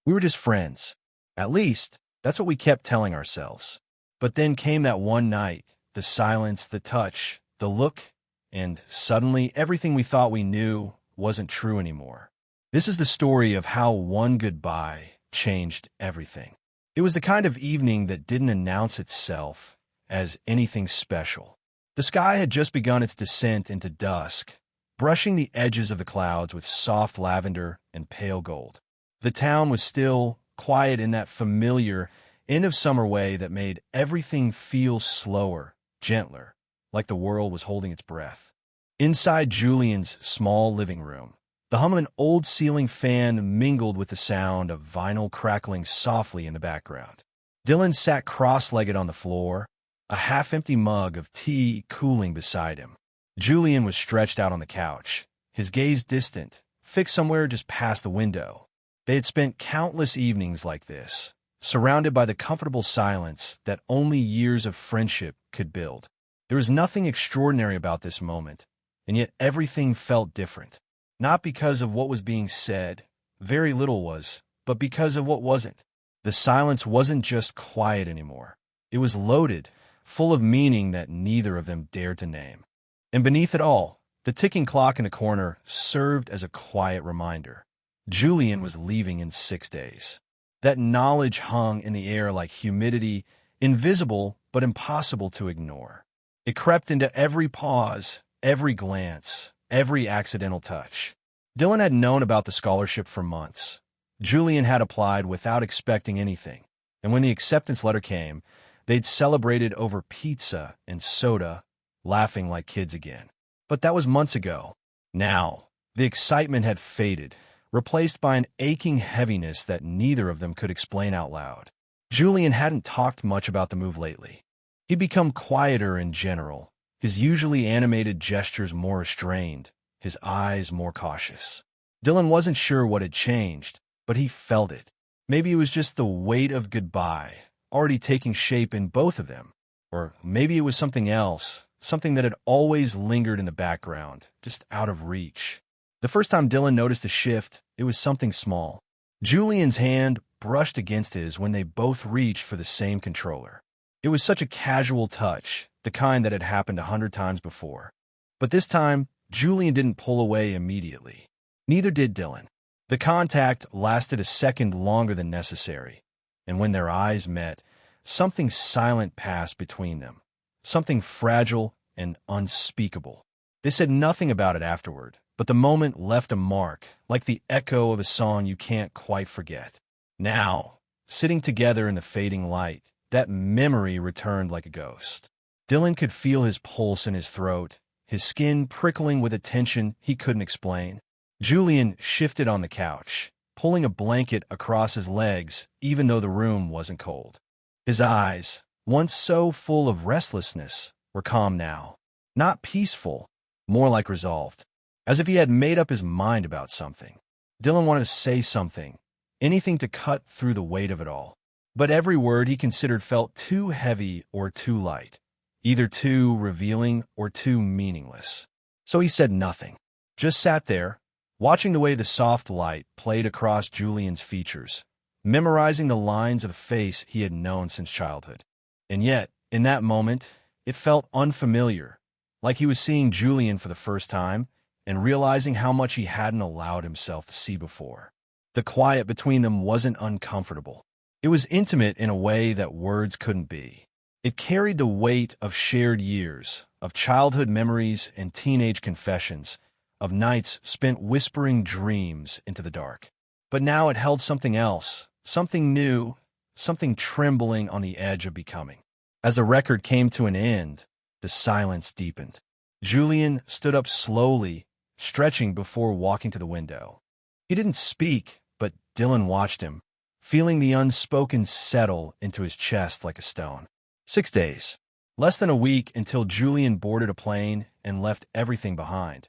We were just friends. At least, that's what we kept telling ourselves. But then came that one night, the silence, the touch, the look, and suddenly everything we thought we knew wasn't true anymore. This is the story of how one goodbye changed everything. It was the kind of evening that didn't announce itself as anything special. The sky had just begun its descent into dusk, brushing the edges of the clouds with soft lavender and pale gold. The town was still quiet in that familiar end-of-summer way that made everything feel slower, gentler, like the world was holding its breath. Inside Julian's small living room, the hum of an old ceiling fan mingled with the sound of vinyl crackling softly in the background. Dylan sat cross-legged on the floor, a half-empty mug of tea cooling beside him. Julian was stretched out on the couch, his gaze distant, fixed somewhere just past the window. They had spent countless evenings like this, surrounded by the comfortable silence that only years of friendship could build. There was nothing extraordinary about this moment, and yet everything felt different. Not because of what was being said, very little was, but because of what wasn't. The silence wasn't just quiet anymore. It was loaded, full of meaning that neither of them dared to name. And beneath it all, the ticking clock in the corner served as a quiet reminder. Julian was leaving in 6 days. That knowledge hung in the air like humidity, invisible but impossible to ignore. It crept into every pause, every glance, every accidental touch. Dylan had known about the scholarship for months. Julian had applied without expecting anything, and when the acceptance letter came, they'd celebrated over pizza and soda, laughing like kids again. But that was months ago. Now, the excitement had faded, replaced by an aching heaviness that neither of them could explain out loud. Julian hadn't talked much about the move lately. He'd become quieter in general, his usually animated gestures more restrained, his eyes more cautious. Dylan wasn't sure what had changed, but he felt it. Maybe it was just the weight of goodbye, already taking shape in both of them. Or maybe it was something else, something that had always lingered in the background, just out of reach. The first time Dylan noticed a shift, it was something small. Julian's hand brushed against his when they both reached for the same controller. It was such a casual touch, the kind that had happened 100 times before. But this time, Julian didn't pull away immediately. Neither did Dylan. The contact lasted a second longer than necessary, and when their eyes met, something silent passed between them, something fragile and unspeakable. They said nothing about it afterward, but the moment left a mark, like the echo of a song you can't quite forget. Now, sitting together in the fading light, that memory returned like a ghost. Dylan could feel his pulse in his throat, his skin prickling with a tension he couldn't explain. Julian shifted on the couch, pulling a blanket across his legs even though the room wasn't cold. His eyes, once so full of restlessness, were calm now. Not peaceful, more like resolved, as if he had made up his mind about something. Dylan wanted to say something, anything to cut through the weight of it all. But every word he considered felt too heavy or too light, either too revealing or too meaningless. So he said nothing, just sat there, watching the way the soft light played across Julian's features, memorizing the lines of a face he had known since childhood. And yet, in that moment, it felt unfamiliar, like he was seeing Julian for the first time and realizing how much he hadn't allowed himself to see before. The quiet between them wasn't uncomfortable. It was intimate in a way that words couldn't be. It carried the weight of shared years, of childhood memories and teenage confessions, of nights spent whispering dreams into the dark. But now it held something else, something new, something trembling on the edge of becoming. As the record came to an end, the silence deepened. Julian stood up slowly, stretching before walking to the window. He didn't speak, but Dylan watched him, feeling the unspoken settle into his chest like a stone. 6 days. Less than a week until Julian boarded a plane and left everything behind,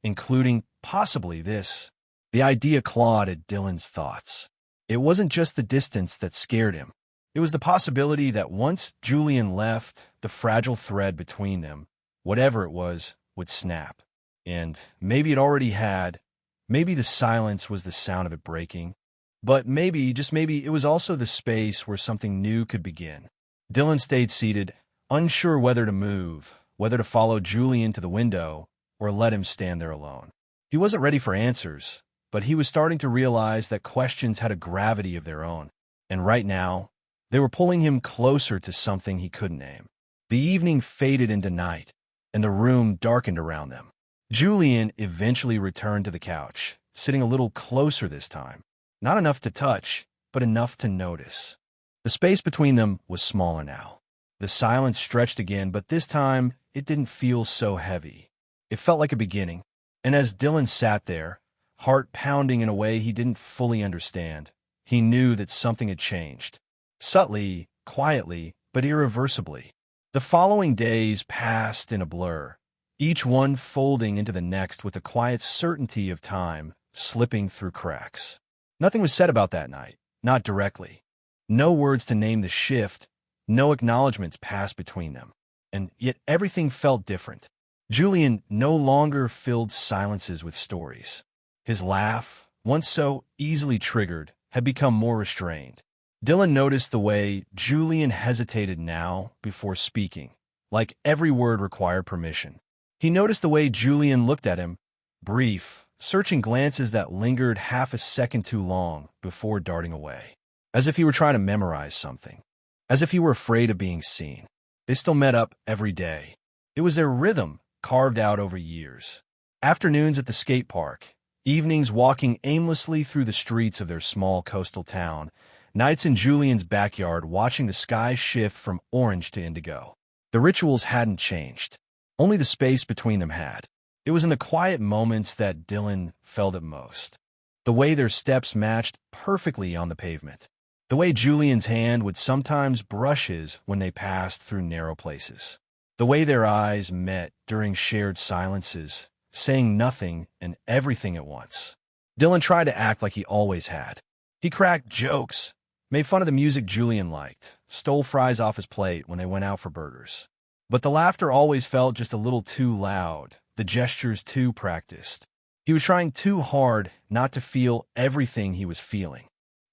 including, possibly, this. The idea clawed at Dylan's thoughts. It wasn't just the distance that scared him. It was the possibility that once Julian left, the fragile thread between them, whatever it was, would snap. And maybe it already had. Maybe the silence was the sound of it breaking. But maybe, just maybe, it was also the space where something new could begin. Dylan stayed seated, unsure whether to move, whether to follow Julian to the window, or let him stand there alone. He wasn't ready for answers, but he was starting to realize that questions had a gravity of their own. And right now, they were pulling him closer to something he couldn't name. The evening faded into night, and the room darkened around them. Julian eventually returned to the couch, sitting a little closer this time. Not enough to touch, but enough to notice. The space between them was smaller now. The silence stretched again, but this time it didn't feel so heavy. It felt like a beginning. And as Dylan sat there, heart pounding in a way he didn't fully understand, he knew that something had changed. Subtly, quietly, but irreversibly. The following days passed in a blur, each one folding into the next with a quiet certainty of time slipping through cracks. Nothing was said about that night, not directly. No words to name the shift, no acknowledgments passed between them. And yet everything felt different. Julian no longer filled silences with stories. His laugh, once so easily triggered, had become more restrained. Dylan noticed the way Julian hesitated now before speaking, like every word required permission. He noticed the way Julian looked at him, brief, searching glances that lingered half a second too long before darting away, as if he were trying to memorize something, as if he were afraid of being seen. They still met up every day. It was their rhythm, carved out over years. Afternoons at the skate park, evenings walking aimlessly through the streets of their small coastal town, nights in Julian's backyard watching the sky shift from orange to indigo. The rituals hadn't changed. Only the space between them had. It was in the quiet moments that Dylan felt it most. The way their steps matched perfectly on the pavement. The way Julian's hand would sometimes brush his when they passed through narrow places. The way their eyes met during shared silences, saying nothing and everything at once. Dylan tried to act like he always had. He cracked jokes, made fun of the music Julian liked, stole fries off his plate when they went out for burgers. But the laughter always felt just a little too loud, the gestures too practiced. He was trying too hard not to feel everything he was feeling.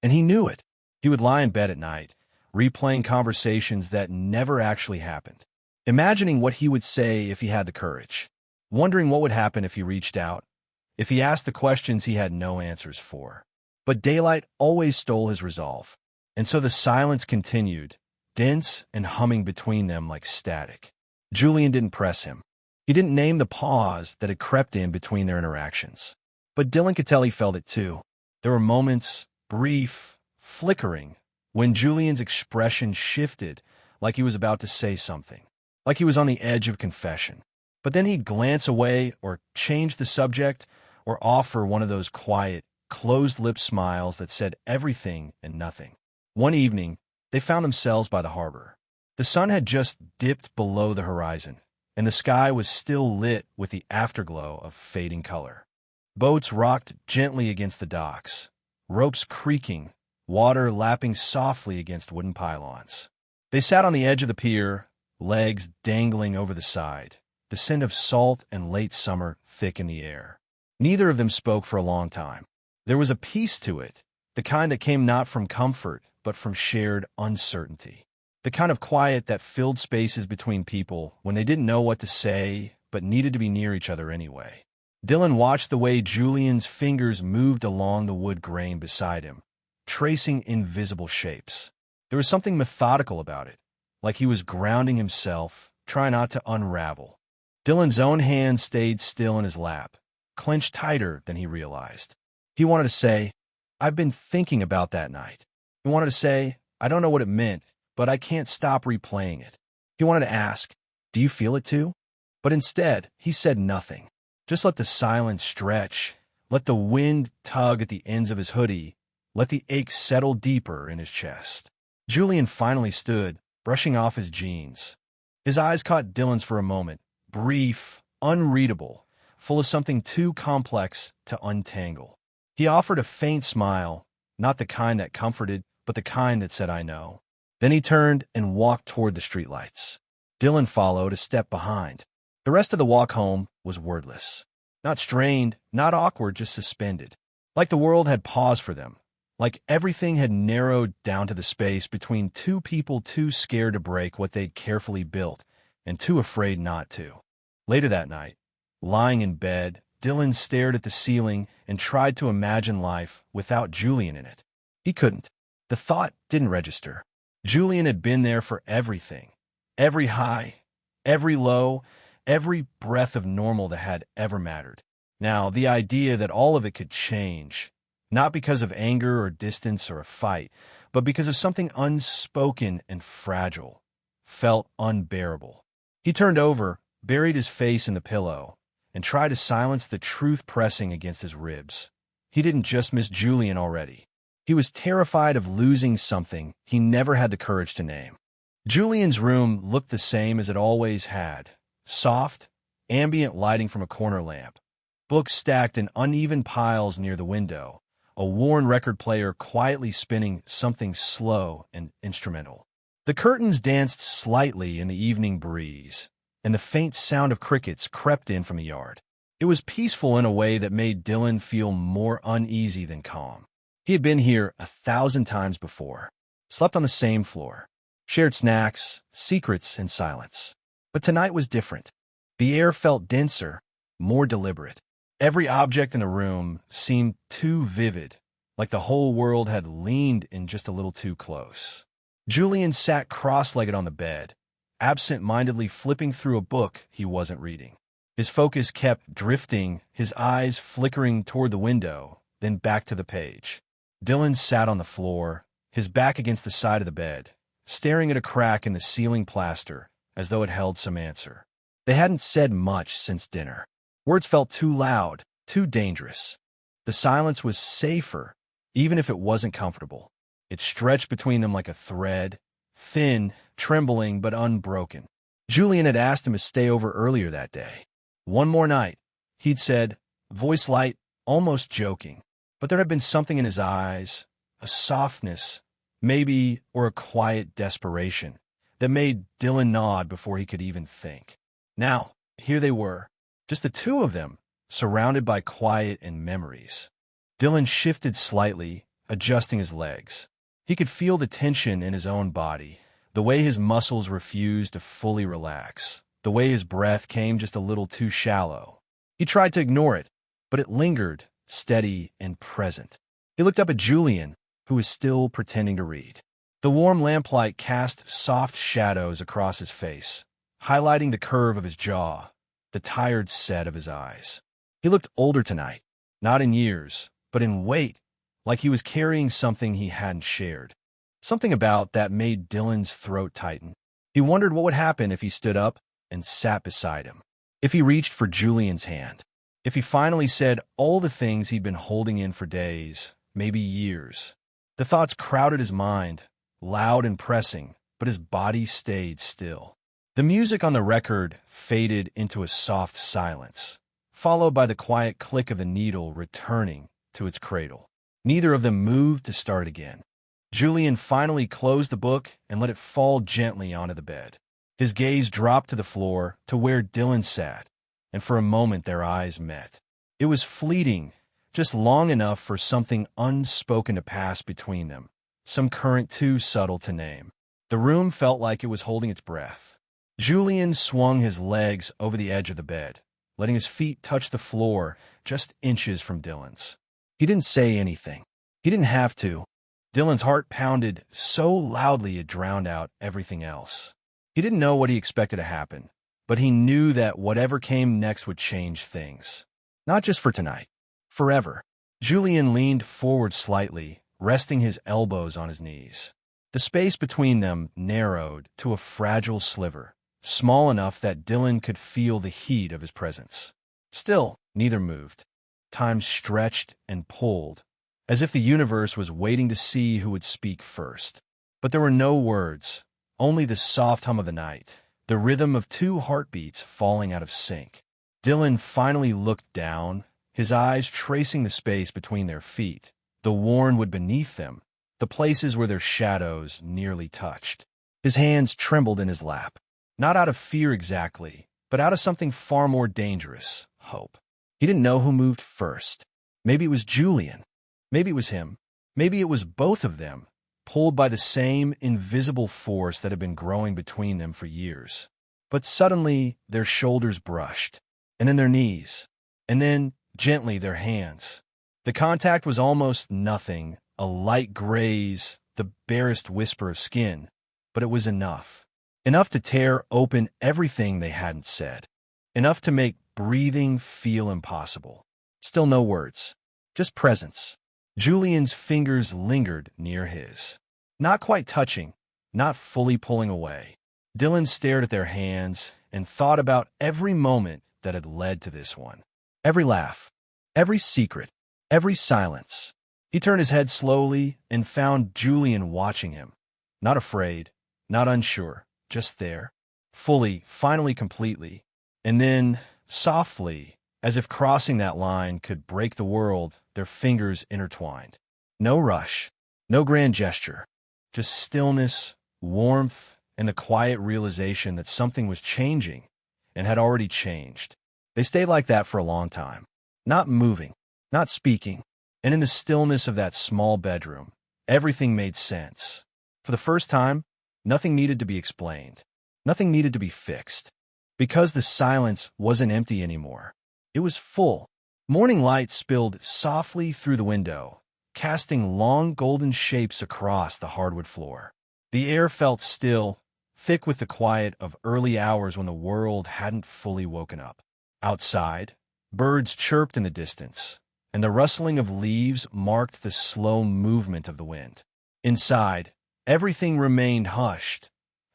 And he knew it. He would lie in bed at night, replaying conversations that never actually happened, imagining what he would say if he had the courage, wondering what would happen if he reached out, if he asked the questions he had no answers for. But daylight always stole his resolve, and so the silence continued, dense and humming between them like static. Julian didn't press him. He didn't name the pause that had crept in between their interactions. But Dylan could tell he felt it too. There were moments, brief, flickering, when Julian's expression shifted like he was about to say something, like he was on the edge of confession. But then he'd glance away or change the subject or offer one of those quiet, closed-lip smiles that said everything and nothing. One evening, they found themselves by the harbor. The sun had just dipped below the horizon, and the sky was still lit with the afterglow of fading color. Boats rocked gently against the docks, ropes creaking, water lapping softly against wooden pylons. They sat on the edge of the pier, legs dangling over the side, the scent of salt and late summer thick in the air. Neither of them spoke for a long time. There was a peace to it, the kind that came not from comfort, but from shared uncertainty. The kind of quiet that filled spaces between people when they didn't know what to say, but needed to be near each other anyway. Dylan watched the way Julian's fingers moved along the wood grain beside him, tracing invisible shapes. There was something methodical about it, like he was grounding himself, trying not to unravel. Dylan's own hand stayed still in his lap, clenched tighter than he realized. He wanted to say, "I've been thinking about that night." He wanted to say, "I don't know what it meant, but I can't stop replaying it." He wanted to ask, "Do you feel it too?" But instead, he said nothing. Just let the silence stretch, let the wind tug at the ends of his hoodie, let the ache settle deeper in his chest. Julian finally stood, brushing off his jeans. His eyes caught Dylan's for a moment, brief, unreadable, full of something too complex to untangle. He offered a faint smile, not the kind that comforted, but the kind that said, "I know." Then he turned and walked toward the streetlights. Dylan followed a step behind. The rest of the walk home was wordless. Not strained, not awkward, just suspended. Like the world had paused for them, Like everything had narrowed down to the space between two people too scared to break what they'd carefully built and too afraid not to. Later that night, lying in bed, Dylan stared at the ceiling and tried to imagine life without Julian in it. He couldn't. The thought didn't register. Julian had been there for everything. Every high, every low, every breath of normal that had ever mattered. Now, the idea that all of it could change, not because of anger or distance or a fight, but because of something unspoken and fragile, felt unbearable. He turned over, buried his face in the pillow, and tried to silence the truth pressing against his ribs. He didn't just miss Julian already. He was terrified of losing something he never had the courage to name. Julian's room looked the same as it always had. Soft, ambient lighting from a corner lamp. Books stacked in uneven piles near the window. A worn record player quietly spinning something slow and instrumental. The curtains danced slightly in the evening breeze, and the faint sound of crickets crept in from the yard. It was peaceful in a way that made Dylan feel more uneasy than calm. He had been here 1,000 times before, slept on the same floor, shared snacks, secrets, and silence. But tonight was different. The air felt denser, more deliberate. Every object in the room seemed too vivid, like the whole world had leaned in just a little too close. Julian sat cross-legged on the bed, absent-mindedly flipping through a book he wasn't reading. His focus kept drifting, his eyes flickering toward the window, then back to the page. Dylan sat on the floor, his back against the side of the bed, staring at a crack in the ceiling plaster as though it held some answer. They hadn't said much since dinner. Words felt too loud, too dangerous. The silence was safer, even if it wasn't comfortable. It stretched between them like a thread, thin, trembling, but unbroken. Julian had asked him to stay over earlier that day. One more night, he'd said, voice light, almost joking. But there had been something in his eyes, a softness, maybe, or a quiet desperation, that made Dylan nod before he could even think. Now, here they were, just the two of them, surrounded by quiet and memories. Dylan shifted slightly, adjusting his legs. He could feel the tension in his own body, the way his muscles refused to fully relax, the way his breath came just a little too shallow. He tried to ignore it, but it lingered, steady and present. He looked up at Julian, who was still pretending to read. The warm lamplight cast soft shadows across his face, highlighting the curve of his jaw, the tired set of his eyes. He looked older tonight, not in years, but in weight, like he was carrying something he hadn't shared. Something about that made Dylan's throat tighten. He wondered what would happen if he stood up and sat beside him, if he reached for Julian's hand, if he finally said all the things he'd been holding in for days, maybe years. The thoughts crowded his mind, loud and pressing, but his body stayed still. The music on the record faded into a soft silence, followed by the quiet click of the needle returning to its cradle. Neither of them moved to start again. Julian finally closed the book and let it fall gently onto the bed. His gaze dropped to the floor, to where Dylan sat, and for a moment their eyes met. It was fleeting, just long enough for something unspoken to pass between them, some current too subtle to name. The room felt like it was holding its breath. Julian swung his legs over the edge of the bed, letting his feet touch the floor just inches from Dylan's. He didn't say anything. He didn't have to. Dylan's heart pounded so loudly it drowned out everything else. He didn't know what he expected to happen, but he knew that whatever came next would change things. Not just for tonight. Forever. Julian leaned forward slightly, resting his elbows on his knees. The space between them narrowed to a fragile sliver, small enough that Dylan could feel the heat of his presence. Still, neither moved. Time stretched and pulled, as if the universe was waiting to see who would speak first. But there were no words, only the soft hum of the night, the rhythm of two heartbeats falling out of sync. Dylan finally looked down, his eyes tracing the space between their feet, the worn wood beneath them, the places where their shadows nearly touched. His hands trembled in his lap, not out of fear exactly, but out of something far more dangerous, hope. He didn't know who moved first. Maybe it was Julian. Maybe it was him. Maybe it was both of them, pulled by the same invisible force that had been growing between them for years. But suddenly, their shoulders brushed, and then their knees, and then, gently, their hands. The contact was almost nothing, a light graze, the barest whisper of skin, but it was enough. Enough to tear open everything they hadn't said. Enough to make breathing feel impossible. Still no words, just presence. Julian's fingers lingered near his. Not quite touching, not fully pulling away. Dylan stared at their hands and thought about every moment that had led to this one. Every laugh, every secret, every silence. He turned his head slowly and found Julian watching him. Not afraid, not unsure, just there. Fully, finally completely. And then, softly, as if crossing that line could break the world, their fingers intertwined. No rush, no grand gesture, just stillness, warmth, and a quiet realization that something was changing and had already changed. They stayed like that for a long time, not moving, not speaking, and in the stillness of that small bedroom, everything made sense. For the first time, nothing needed to be explained, nothing needed to be fixed, because the silence wasn't empty anymore. It was full. Morning light spilled softly through the window, casting long golden shapes across the hardwood floor. The air felt still, thick with the quiet of early hours when the world hadn't fully woken up. Outside, birds chirped in the distance, and the rustling of leaves marked the slow movement of the wind. Inside, everything remained hushed,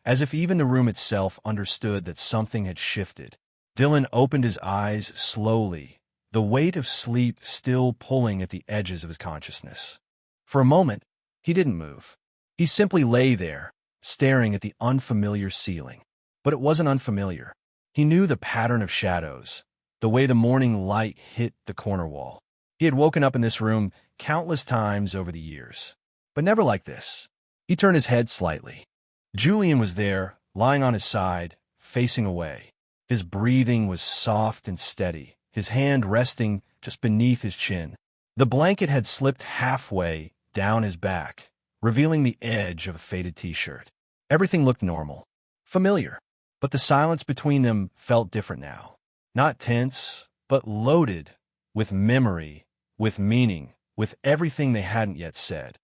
as if even the room itself understood that something had shifted. Dylan opened his eyes slowly, the weight of sleep still pulling at the edges of his consciousness. For a moment, he didn't move. He simply lay there, staring at the unfamiliar ceiling. But it wasn't unfamiliar. He knew the pattern of shadows, the way the morning light hit the corner wall. He had woken up in this room countless times over the years, but never like this. He turned his head slightly. Julian was there, lying on his side, facing away. His breathing was soft and steady, his hand resting just beneath his chin. The blanket had slipped halfway down his back, revealing the edge of a faded t-shirt. Everything looked normal, familiar, but the silence between them felt different now. Not tense, but loaded with memory, with meaning, with everything they hadn't yet said.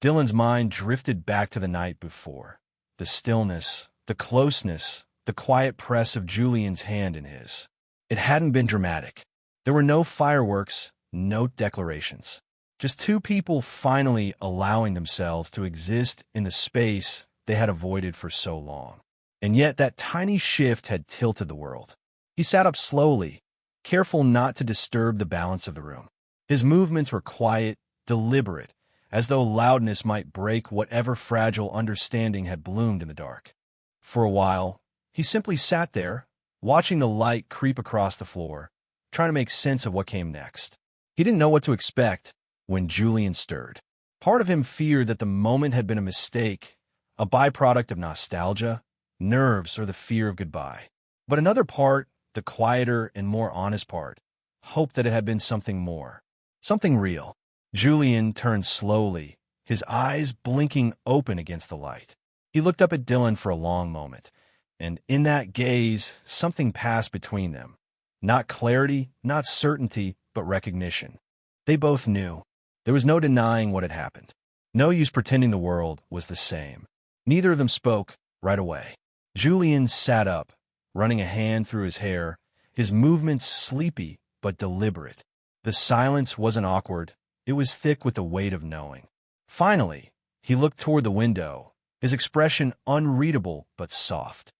Dylan's mind drifted back to the night before. The stillness, the closeness, the quiet press of Julian's hand in his. It hadn't been dramatic. There were no fireworks, no declarations. Just two people finally allowing themselves to exist in the space they had avoided for so long. And yet that tiny shift had tilted the world. He sat up slowly, careful not to disturb the balance of the room. His movements were quiet, deliberate, as though loudness might break whatever fragile understanding had bloomed in the dark. For a while, he simply sat there, watching the light creep across the floor, trying to make sense of what came next. He didn't know what to expect when Julian stirred. Part of him feared that the moment had been a mistake, a byproduct of nostalgia, nerves, or the fear of goodbye. But another part, the quieter and more honest part, hoped that it had been something more, something real. Julian turned slowly, his eyes blinking open against the light. He looked up at Dylan for a long moment, and in that gaze, something passed between them. Not clarity, not certainty, but recognition. They both knew. There was no denying what had happened. No use pretending the world was the same. Neither of them spoke right away. Julian sat up, running a hand through his hair, his movements sleepy but deliberate. The silence wasn't awkward. It was thick with the weight of knowing. Finally, he looked toward the window, his expression unreadable but soft.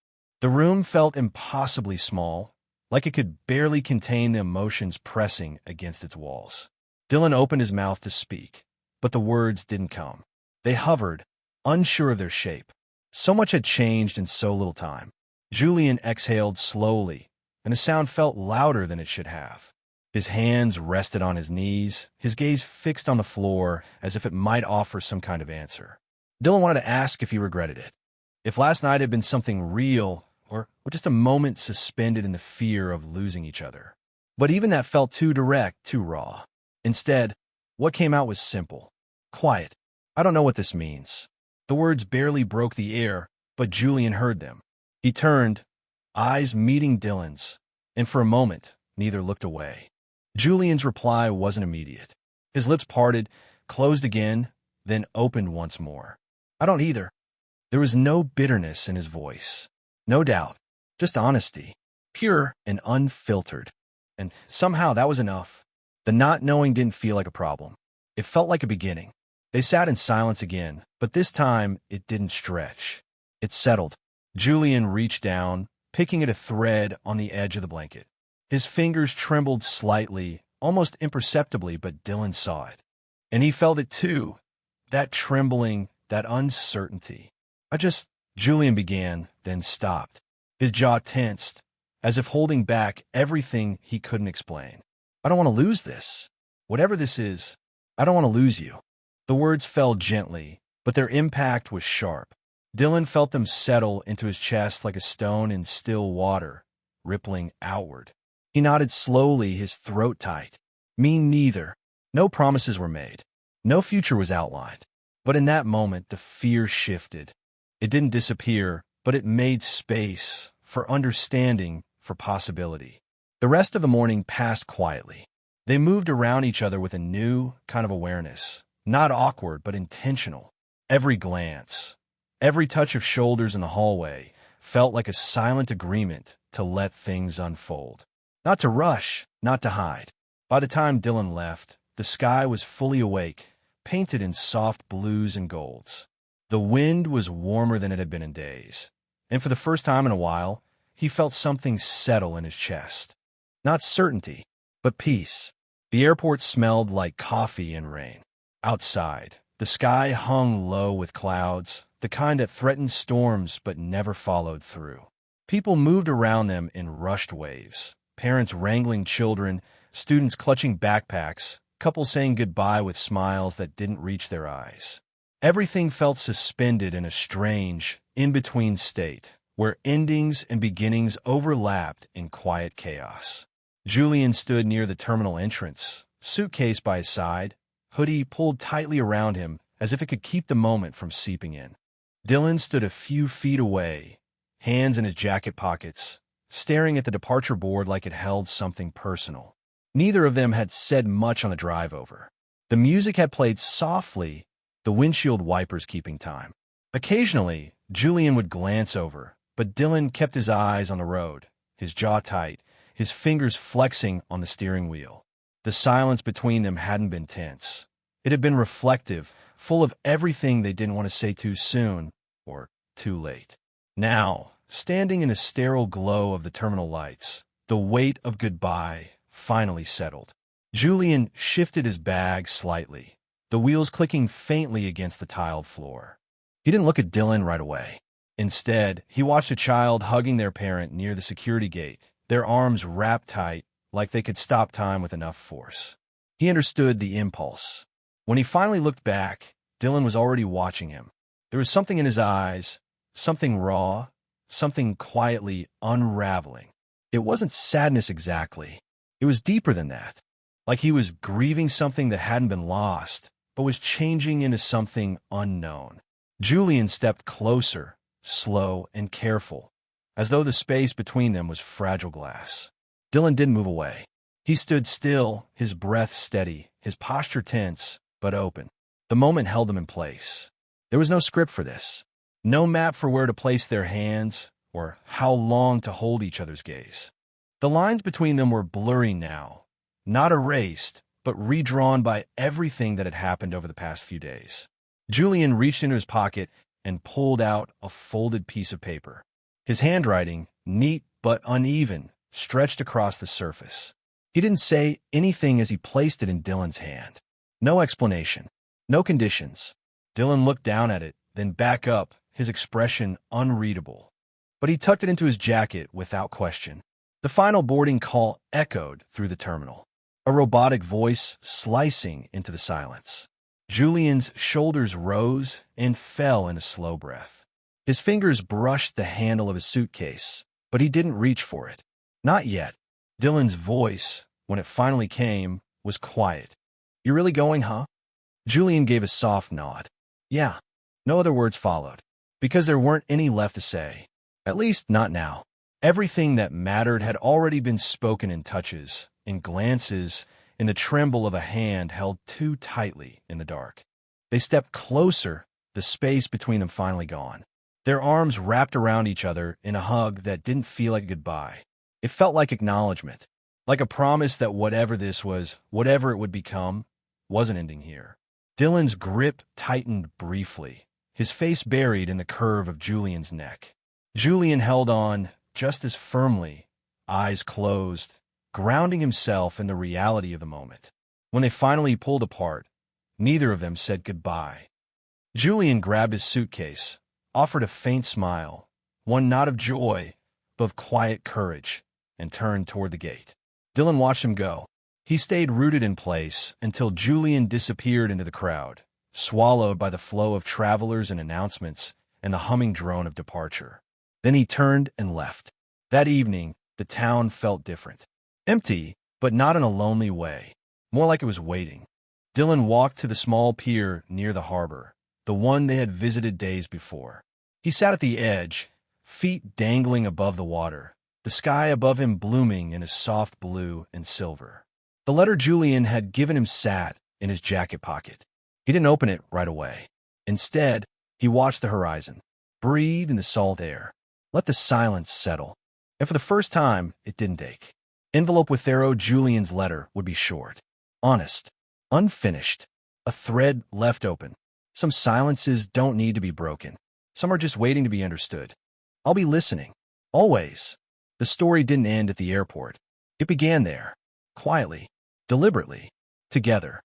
The room felt impossibly small, like it could barely contain the emotions pressing against its walls. Dylan opened his mouth to speak, but the words didn't come. They hovered, unsure of their shape. So much had changed in so little time. Julian exhaled slowly, and the sound felt louder than it should have. His hands rested on his knees, his gaze fixed on the floor as if it might offer some kind of answer. Dylan wanted to ask if he regretted it. If last night had been something real, or just a moment suspended in the fear of losing each other. But even that felt too direct, too raw. Instead, what came out was simple, Quiet. I don't know what this means. The words barely broke the air, but Julian heard them. He turned, eyes meeting Dylan's, and for a moment, neither looked away. Julian's reply wasn't immediate. His lips parted, closed again, then opened once more. I don't either. There was no bitterness in his voice. No doubt. Just honesty. Pure and unfiltered. And somehow that was enough. The not knowing didn't feel like a problem. It felt like a beginning. They sat in silence again, but this time it didn't stretch. It settled. Julian reached down, picking at a thread on the edge of the blanket. His fingers trembled slightly, almost imperceptibly, but Dylan saw it. And he felt it too. That trembling, that uncertainty. Julian began, then stopped. His jaw tensed, as if holding back everything he couldn't explain. I don't want to lose this. Whatever this is, I don't want to lose you. The words fell gently, but their impact was sharp. Dylan felt them settle into his chest like a stone in still water, rippling outward. He nodded slowly, his throat tight. Me neither. No promises were made. No future was outlined. But in that moment, the fear shifted. It didn't disappear, but it made space for understanding, for possibility. The rest of the morning passed quietly. They moved around each other with a new kind of awareness. Not awkward, but intentional. Every glance, every touch of shoulders in the hallway felt like a silent agreement to let things unfold. Not to rush, not to hide. By the time Dylan left, the sky was fully awake, painted in soft blues and golds. The wind was warmer than it had been in days, and for the first time in a while, he felt something settle in his chest. Not certainty, but peace. The airport smelled like coffee and rain. Outside, the sky hung low with clouds, the kind that threatened storms but never followed through. People moved around them in rushed waves, parents wrangling children, students clutching backpacks, couples saying goodbye with smiles that didn't reach their eyes. Everything felt suspended in a strange, in-between state, where endings and beginnings overlapped in quiet chaos. Julian stood near the terminal entrance, suitcase by his side, hoodie pulled tightly around him as if it could keep the moment from seeping in. Dylan stood a few feet away, hands in his jacket pockets, staring at the departure board like it held something personal. Neither of them had said much on the drive over. The music had played softly, the windshield wipers keeping time. Occasionally, Julian would glance over, but Dylan kept his eyes on the road, his jaw tight, his fingers flexing on the steering wheel. The silence between them hadn't been tense. It had been reflective, full of everything they didn't want to say too soon or too late. Now, standing in the sterile glow of the terminal lights, the weight of goodbye finally settled. Julian shifted his bag slightly, the wheels clicking faintly against the tiled floor. He didn't look at Dylan right away. Instead, he watched a child hugging their parent near the security gate, their arms wrapped tight like they could stop time with enough force. He understood the impulse. When he finally looked back, Dylan was already watching him. There was something in his eyes, something raw, something quietly unraveling. It wasn't sadness exactly. It was deeper than that. Like he was grieving something that hadn't been lost, but was changing into something unknown. Julian stepped closer, slow and careful, as though the space between them was fragile glass. Dylan didn't move away. He stood still, his breath steady, his posture tense, but open. The moment held them in place. There was no script for this. No map for where to place their hands or how long to hold each other's gaze. The lines between them were blurry now, not erased, but redrawn by everything that had happened over the past few days. Julian reached into his pocket and pulled out a folded piece of paper. His handwriting, neat but uneven, stretched across the surface. He didn't say anything as he placed it in Dylan's hand. No explanation, no conditions. Dylan looked down at it, then back up, his expression unreadable. But he tucked it into his jacket without question. The final boarding call echoed through the terminal, a robotic voice slicing into the silence. Julian's shoulders rose and fell in a slow breath. His fingers brushed the handle of his suitcase, but he didn't reach for it. Not yet. Dylan's voice, when it finally came, was quiet. "You really going, huh?" Julian gave a soft nod. Yeah. No other words followed, because there weren't any left to say. At least, not now. Everything that mattered had already been spoken in touches, in glances, in the tremble of a hand held too tightly in the dark. They stepped closer, the space between them finally gone. Their arms wrapped around each other in a hug that didn't feel like a goodbye. It felt like acknowledgement, like a promise that whatever this was, whatever it would become, wasn't ending here. Dylan's grip tightened briefly, his face buried in the curve of Julian's neck. Julian held on just as firmly, eyes closed, grounding himself in the reality of the moment. When they finally pulled apart, neither of them said goodbye. Julian grabbed his suitcase, offered a faint smile, one not of joy, but of quiet courage, and turned toward the gate. Dylan watched him go. He stayed rooted in place until Julian disappeared into the crowd, swallowed by the flow of travelers and announcements and the humming drone of departure. Then he turned and left. That evening, the town felt different. Empty, but not in a lonely way. More like it was waiting. Dylan walked to the small pier near the harbor, the one they had visited days before. He sat at the edge, feet dangling above the water, the sky above him blooming in a soft blue and silver. The letter Julian had given him sat in his jacket pocket. He didn't open it right away. Instead, he watched the horizon, breathed in the salt air, let the silence settle. And for the first time, it didn't ache. Envelope with arrow Julian's letter would be short, honest, unfinished, a thread left open. Some silences don't need to be broken. Some are just waiting to be understood. I'll be listening. Always. The story didn't end at the airport. It began there, quietly, deliberately, together.